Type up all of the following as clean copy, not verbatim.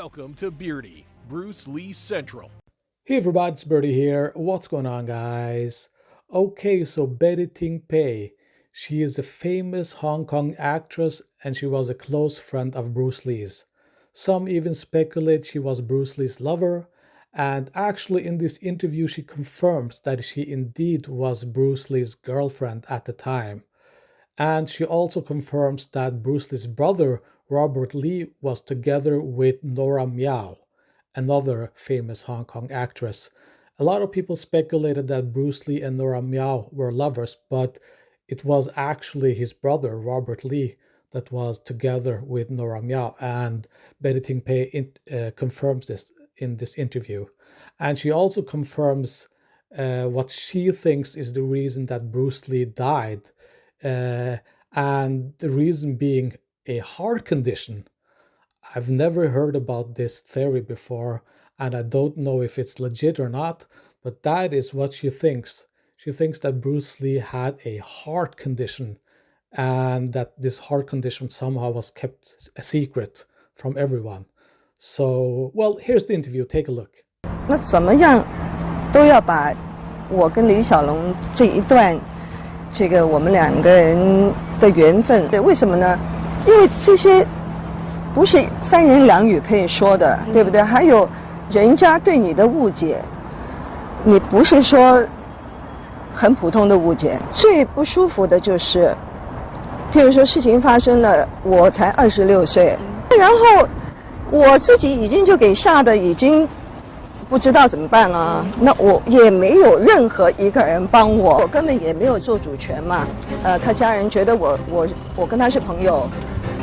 Welcome to Beardy, Bruce Lee Central. Hey everybody, it's Birdie here. What's going on, guys? Okay, so Betty Ting Pei. She is a famous Hong Kong actress and she was a close friend of Bruce Lee's. Some even speculate she was Bruce Lee's lover, and actually in this interview she confirms that she indeed was Bruce Lee's girlfriend at the time. And she also confirms that Bruce Lee's brother, Robert Lee, was together with Nora Miao, another famous Hong Kong actress. A lot of people speculated that Bruce Lee and Nora Miao were lovers, but it was actually his brother, Robert Lee, that was together with Nora Miao. And Betty Ting Pei confirms this in this interview. And she also confirms what she thinks is the reason that Bruce Lee died. And the reason being a heart condition. I've never heard about this theory before, and I don't know if it's legit or not, but that is what she thinks. She thinks that Bruce Lee had a heart condition, and that this heart condition somehow was kept a secret from everyone. So, well, here's the interview. Take a look. 那怎么样都要把我跟李小龙这一段这个我们两个人的缘分，对，为什么呢？因为这些不是三言两语可以说的，对不对？还有人家对你的误解，你不是说很普通的误解。最不舒服的就是，譬如说事情发生了，我才26岁，然后我自己已经就给吓得已经不知道怎么办了，那我也没有任何一个人帮我，我根本也没有做主权嘛。他家人觉得我跟他是朋友，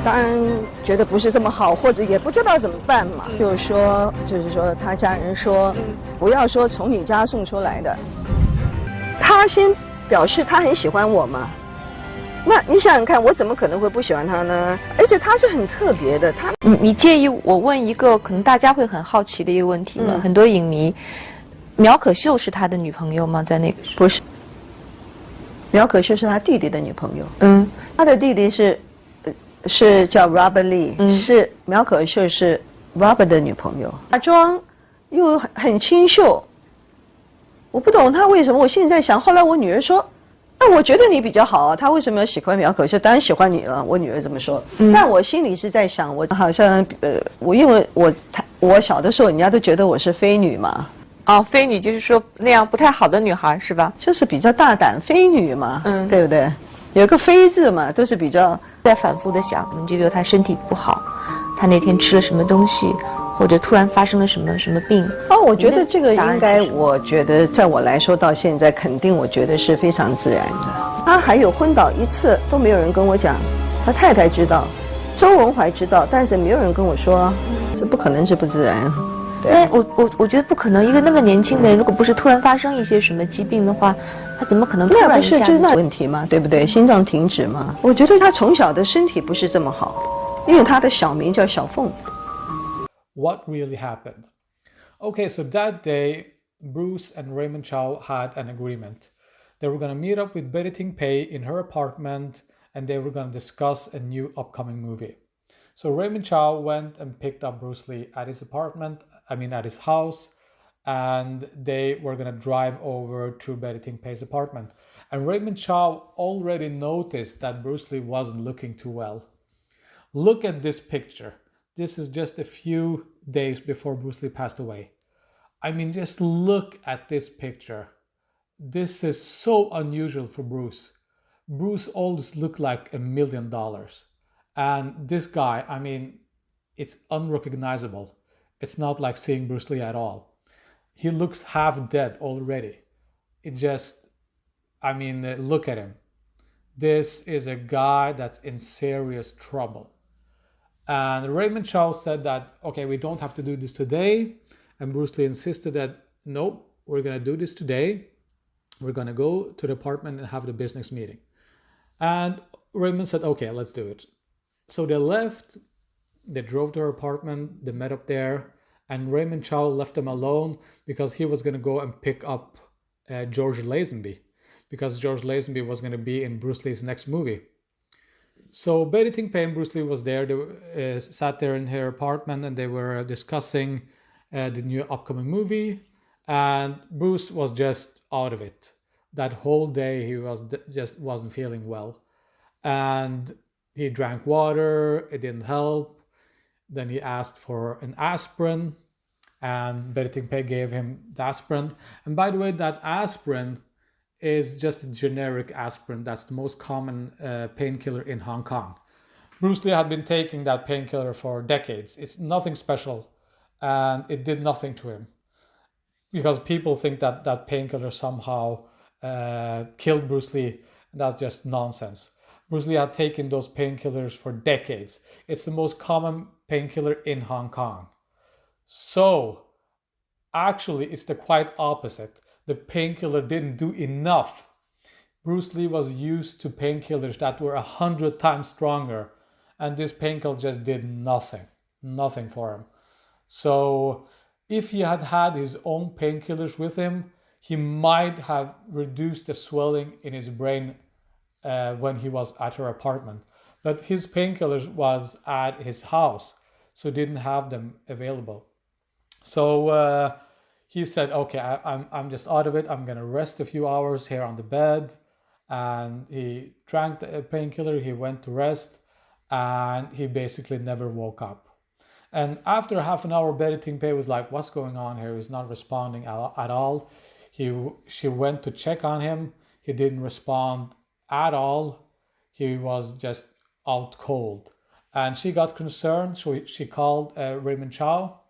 当然觉得不是这么好，或者也不知道怎么办嘛。就是说他家人说，不要说从你家送出来的，他先表示他很喜欢我嘛。那你想想看，我怎么可能会不喜欢他呢？而且他是很特别的，你介意我问一个可能大家会很好奇的一个问题吗？很多影迷，苗可秀是他的女朋友吗？在那个不是，苗可秀是他弟弟的女朋友。他的弟弟是叫 Robert Lee，是苗可秀是 Robert 的女朋友。化妆又很清秀，我不懂他为什么。我现在想，后来我女儿说。那我觉得你比较好啊，他为什么要喜欢苗可秀？当然喜欢你了，我女儿这么说。但我心里是在想，我好像因为我小的时候，人家都觉得我是飞女嘛。哦，飞女就是说那样不太好的女孩是吧？就是比较大胆，飞女嘛，对不对？有个飞字嘛，都是比较在反复的想，你就比如她身体不好，她那天吃了什么东西，或者突然发生了什么病。我觉得这个应该，我觉得在我来说到现在，肯定我觉得是非常自然的。他还有昏倒一次都没有人跟我讲，他太太知道，周文怀知道，但是没有人跟我说，这不可能是不自然。但我觉得不可能，一个那么年轻的人，如果不是突然发生一些什么疾病的话，他怎么可能突然一下？那不是就是那问题吗？对不对？心脏停止嘛。我觉得他从小的身体不是这么好，因为他的小名叫小凤。What really happened? Okay, so that day, Bruce and Raymond Chow had an agreement. They were going to meet up with Betty Ting Pei in her apartment and they were going to discuss a new upcoming movie. So Raymond Chow went and picked up Bruce Lee at his at his house, and they were going to drive over to Betty Ting Pei's apartment. And Raymond Chow already noticed that Bruce Lee wasn't looking too well. Look at this picture. This is just a few days before Bruce Lee passed away. I mean, just look at this picture. This is so unusual for Bruce. Bruce always looked like $1 million. And this guy, I mean, it's unrecognizable. It's not like seeing Bruce Lee at all. He looks half dead already. Look at him. This is a guy that's in serious trouble. And Raymond Chow said that, okay, we don't have to do this today. And Bruce Lee insisted that, no, we're going to do this today. We're going to go to the apartment and have the business meeting. And Raymond said, okay, let's do it. So they left, they drove to her apartment, they met up there, and Raymond Chow left them alone because he was going to go and pick up George Lazenby, because George Lazenby was going to be in Bruce Lee's next movie. So Betty Ting Pei and Bruce Lee was there. They sat there in her apartment and they were discussing the new upcoming movie. And Bruce was just out of it. That whole day he was just wasn't feeling well. And he drank water, it didn't help. Then he asked for an aspirin, and Betty Ting Pei gave him the aspirin. And by the way, that aspirin is just a generic aspirin. That's the most common painkiller in Hong Kong. Bruce Lee had been taking that painkiller for decades. It's nothing special, and it did nothing to him. Because people think that that painkiller somehow killed Bruce Lee. That's just nonsense. Bruce Lee had taken those painkillers for decades. It's the most common painkiller in Hong Kong. So, actually, it's the quite opposite. The painkiller didn't do enough. Bruce Lee was used to painkillers that were 100 times stronger, and this painkiller just did nothing for him. So, if he had had his own painkillers with him, he might have reduced the swelling in his brain when he was at her apartment. But his painkillers was at his house, so he didn't have them available. So he said, okay, I'm just out of it. I'm going to rest a few hours here on the bed. And he drank the painkiller, he went to rest, and he basically never woke up. And after half an hour, Betty Ting Pei was like, what's going on here? He's not responding at all. She went to check on him. He didn't respond at all. He was just out cold. And she got concerned. So she called Raymond Chow.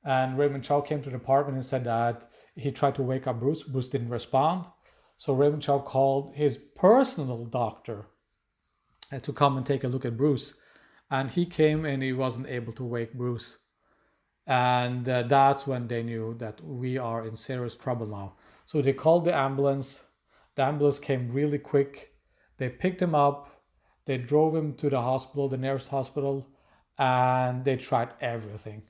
And Raymond Chow came to the apartment and said that he tried to wake up Bruce. Bruce didn't respond. So Raymond Chow called his personal doctor to come and take a look at Bruce. And he came and he wasn't able to wake Bruce. And that's when they knew that we are in serious trouble now. So they called the ambulance. The ambulance came really quick. They picked him up. They drove him to the hospital, the nearest hospital. And they tried everything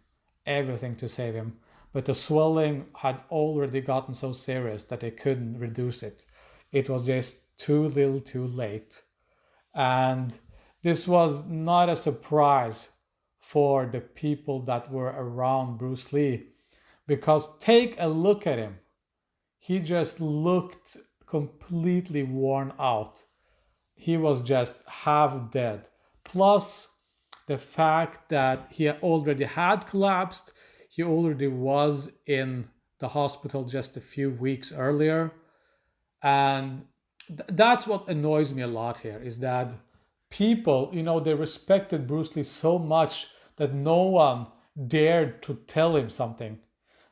to save him. But the swelling had already gotten so serious that they couldn't reduce it. It was just too little too late. And this was not a surprise for the people that were around Bruce Lee, because take a look at him. He just looked completely worn out. He was just half dead. Plus the fact that he already had collapsed. He already was in the hospital just a few weeks earlier. And that's what annoys me a lot here, is that people, they respected Bruce Lee so much that no one dared to tell him something.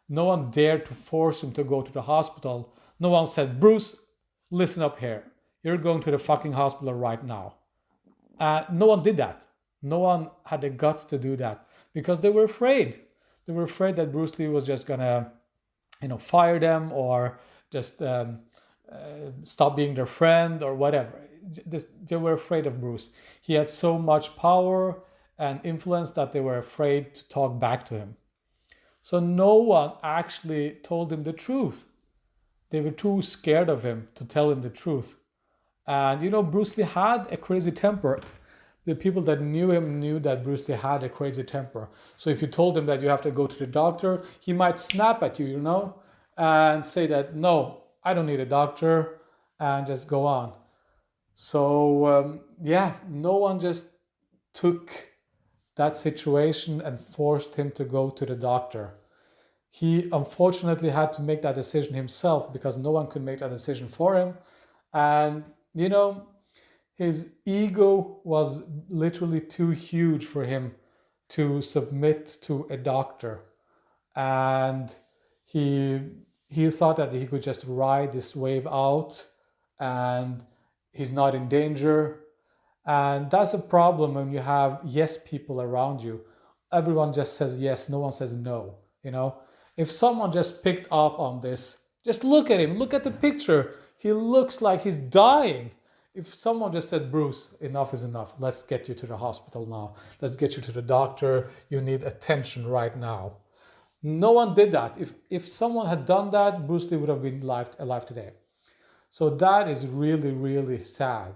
No one dared to force him to go to the hospital. No one said, Bruce, listen up here. You're going to the fucking hospital right now. No one did that. No one had the guts to do that because they were afraid. They were afraid that Bruce Lee was just gonna, fire them or just stop being their friend or whatever. They were afraid of Bruce. He had so much power and influence that they were afraid to talk back to him. So no one actually told him the truth. They were too scared of him to tell him the truth. And Bruce Lee had a crazy temper. The people that knew him knew that Bruce Lee had a crazy temper. So if you told him that you have to go to the doctor, he might snap at you, and say that, no, I don't need a doctor, and just go on. So, no one just took that situation and forced him to go to the doctor. He unfortunately had to make that decision himself because no one could make that decision for him. And, his ego was literally too huge for him to submit to a doctor. And he thought that he could just ride this wave out and he's not in danger. And that's a problem when you have yes people around you. Everyone just says yes, no one says no, If someone just picked up on this, just look at him, look at the picture. He looks like he's dying. If someone just said, Bruce, enough is enough. Let's get you to the hospital now. Let's get you to the doctor. You need attention right now. No one did that. If someone had done that, Bruce Lee would have been alive today. So that is really, really sad.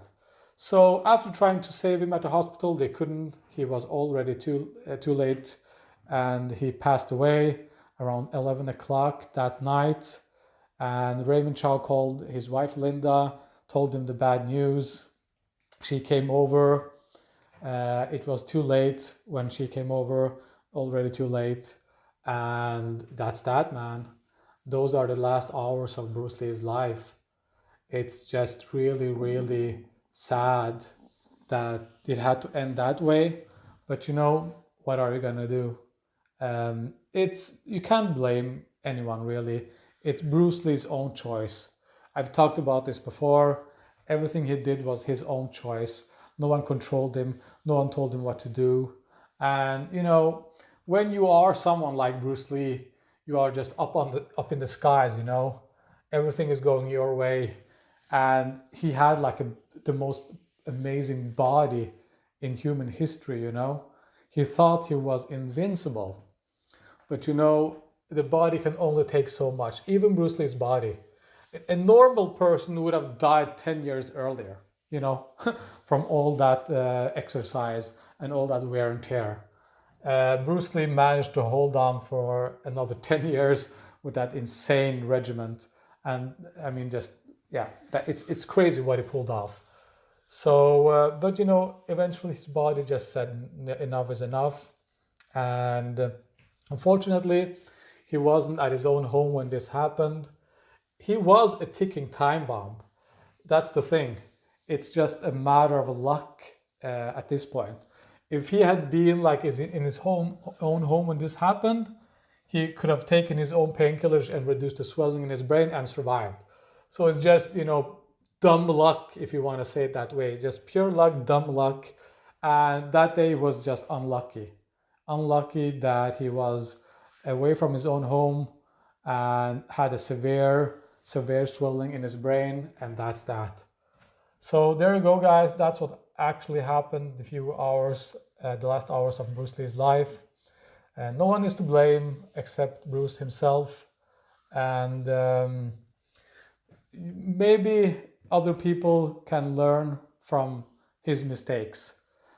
So after trying to save him at the hospital, they couldn't. He was already too late, and he passed away around 11 o'clock that night. And Raymond Chow called his wife Linda, told him the bad news. She came over. It was too late when she came over, already too late. And that's that, man. Those are the last hours of Bruce Lee's life. It's just really, really sad that it had to end that way. But you know, what are you gonna do? You can't blame anyone really. It's Bruce Lee's own choice. I've talked about this before. Everything he did was his own choice. No one controlled him. No one told him what to do. And you know, when you are someone like Bruce Lee, you are just up in the skies. You know, everything is going your way. And he had like the most amazing body in human history. You know, he thought he was invincible. But you know, the body can only take so much. Even Bruce Lee's body. A normal person would have died 10 years earlier, you know, from all that exercise and all that wear and tear. Bruce Lee managed to hold on for another 10 years with that insane regiment. And I mean, just, yeah, it's crazy what he pulled off. So, but you know, eventually his body just said enough is enough. And unfortunately, he wasn't at his own home when this happened. He was a ticking time bomb. That's the thing. It's just a matter of luck at this point. If he had been like in his own home when this happened, he could have taken his own painkillers and reduced the swelling in his brain and survived. So it's just, you know, dumb luck, if you want to say it that way. Just pure luck, dumb luck. And that day was just unlucky. Unlucky that he was away from his own home and had a severe swelling in his brain, and that's that. So there you go, guys. That's what actually happened the few hours, the last hours of Bruce Lee's life. And no one is to blame except Bruce himself. And maybe other people can learn from his mistakes.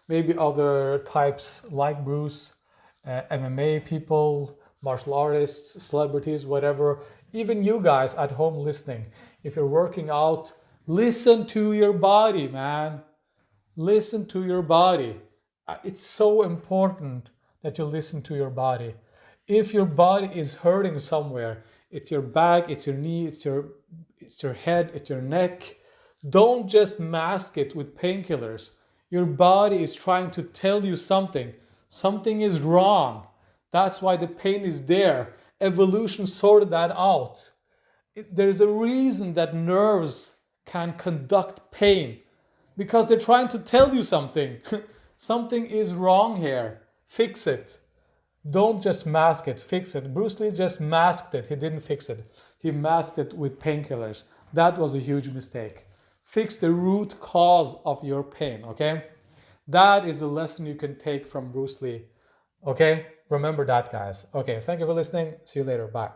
Maybe other types like Bruce, MMA people, martial artists, celebrities, whatever. Even you guys at home listening, if you're working out, listen to your body, man. Listen to your body. It's so important that you listen to your body. If your body is hurting somewhere, it's your back, it's your knee, it's your head, it's your neck, don't just mask it with painkillers. Your body is trying to tell you something. Something is wrong. That's why the pain is there. Evolution sorted that out. There's a reason that nerves can conduct pain, because they're trying to tell you something. Something is wrong here. Fix it. Don't just mask it, fix it. Bruce Lee just masked it. He didn't fix it. He masked it with painkillers. That was a huge mistake. Fix the root cause of your pain, okay? That is the lesson you can take from Bruce Lee, okay? Remember that, guys. Okay, thank you for listening. See you later. Bye.